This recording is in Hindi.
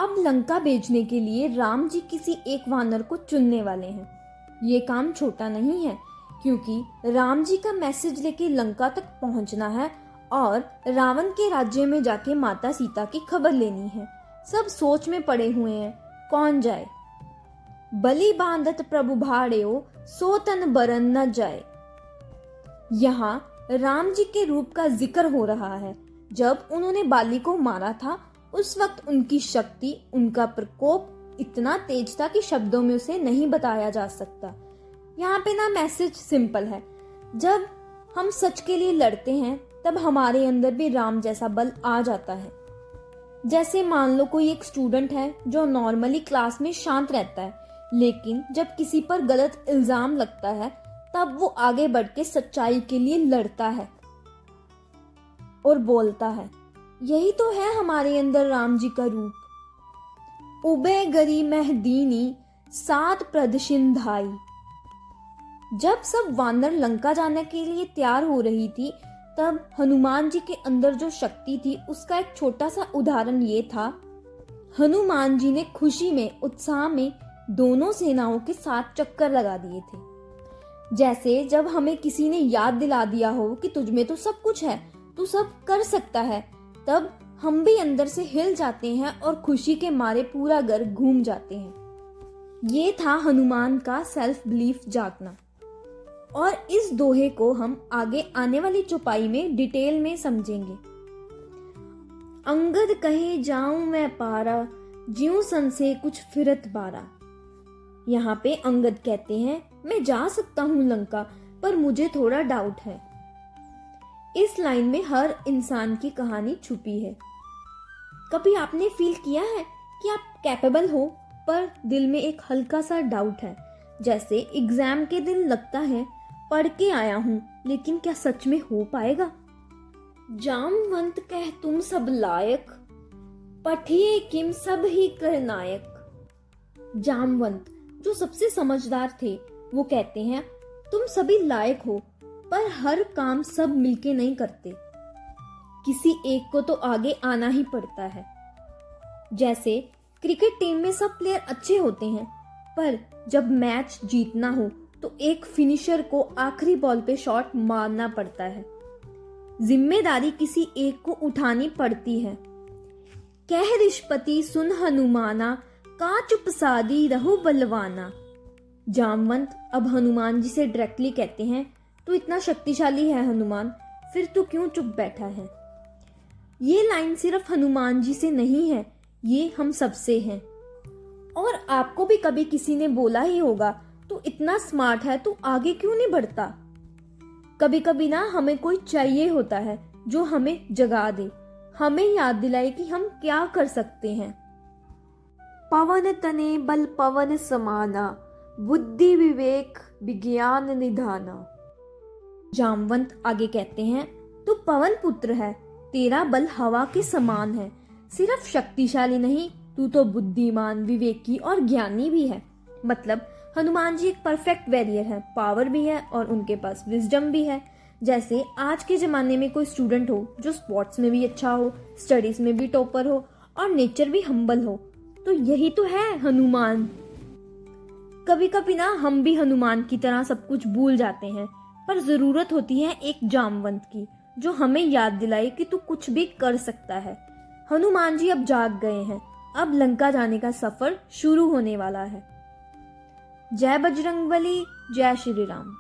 अब लंका भेजने के लिए राम जी किसी एक वानर को चुनने वाले हैं। ये काम छोटा नहीं है, क्योंकि राम जी का मैसेज लेके लंका तक पहुंचना है और रावण के राज्य में जाके माता सीता की खबर लेनी है। सब सोच में पड़े हुए हैं, कौन जाए। बलि बांधत प्रभु भाड़ेओ, सो तन बरन न जाए। यहाँ राम जी के रूप का जिक्र हो रहा है। जब उन्होंने बाली को मारा था, उस वक्त उनकी शक्ति, उनका प्रकोप इतना तेज था कि शब्दों में उसे नहीं बताया जा सकता। यहाँ पे ना मैसेज सिंपल है, जब हम सच के लिए लड़ते हैं तब हमारे अंदर भी राम जैसा बल आ जाता है। जैसे मान लो कोई एक स्टूडेंट है जो नॉर्मली क्लास में शांत रहता है, लेकिन जब किसी पर गलत इल्जाम लगता है तब वो आगे बढ़ के सच्चाई के लिए लड़ता है और बोलता है। यही तो है हमारे अंदर राम जी का रूप। उबे गरी महदीनी सात प्रदशिन धाई। जब सब वानर लंका जाने के लिए तैयार हो रही थी, तब हनुमान जी के अंदर जो शक्ति थी उसका एक छोटा सा उदाहरण ये था। हनुमान जी ने खुशी में, उत्साह में दोनों सेनाओं के साथ चक्कर लगा दिए थे। जैसे जब हमें किसी ने याद दिला दिया हो कि तुझमें तो सब कुछ है, तू सब कर सकता है, तब हम भी अंदर से हिल जाते हैं और खुशी के मारे पूरा घर घूम जाते हैं। ये था हनुमान का सेल्फ बिलीफ जागना। और इस दोहे को हम आगे आने वाली चौपाई में डिटेल में समझेंगे। अंगद कहे जाऊं मैं पारा, ज्यों सन से कुछ फिरत बारा। यहाँ पे अंगद कहते हैं मैं जा सकता हूँ लंका, पर मुझे थोड़ा डाउट है। इस लाइन में हर इंसान की कहानी छुपी है। कभी आपने फील किया है कि आप कैपेबल हो, पर दिल में एक हल्का सा डाउट है। जैसे एग्जाम के दिन लगता है पढ़ के आया हूँ, लेकिन क्या सच में हो पाएगा। जामवंत कह तुम सब लायक, पठिए किम सब ही कर नायक। जामवंत जो सबसे समझदार थे, वो कहते हैं तुम सभी लायक हो, पर हर काम सब मिलके नहीं करते, किसी एक को तो आगे आना ही पड़ता है। जैसे क्रिकेट टीम में सब प्लेयर अच्छे होते हैं, पर जब मैच जीतना हो तो एक फिनिशर को आखिरी बॉल पे शॉट मारना पड़ता है। जिम्मेदारी किसी एक को उठानी पड़ती है। कह रिश्पति सुन हनुमाना, का चुप सादी रहो बलवाना। जामवंत अब हनुमान जी से डायरेक्टली कहते हैं, तू इतना शक्तिशाली है हनुमान, फिर तू क्यों चुप बैठा है। ये लाइन सिर्फ हनुमान जी से नहीं है, ये हम सबसे हैं। और आपको भी कभी किसी ने बोला ही होगा, तू इतना स्मार्ट है, तू आगे क्यों नहीं बढ़ता। कभी कभी ना हमें कोई चाहिए होता है जो हमें जगा दे, हमें याद दिलाए कि हम क्या कर सकते हैं। पवन तने बल पवन समाना, बुद्धि विवेक विज्ञान निधाना। जामवंत आगे कहते हैं, तू पवन पुत्र है, तेरा बल हवा के समान है। सिर्फ शक्तिशाली नहीं, तू तो बुद्धिमान, विवेकी और ज्ञानी भी है। मतलब हनुमान जी एक परफेक्ट वॉरियर है, पावर भी है और उनके पास विजडम भी है। जैसे आज के जमाने में कोई स्टूडेंट हो जो स्पोर्ट्स में भी अच्छा हो, स्टडीज में भी टॉपर हो और नेचर भी हम्बल हो, तो यही तो है हनुमान। कभी कभी ना हम भी हनुमान की तरह सब कुछ भूल जाते हैं, पर जरूरत होती है एक जामवंत की जो हमें याद दिलाए कि तू कुछ भी कर सकता है। हनुमान जी अब जाग गए हैं, अब लंका जाने का सफर शुरू होने वाला है। जय बजरंगबली, जय श्री राम।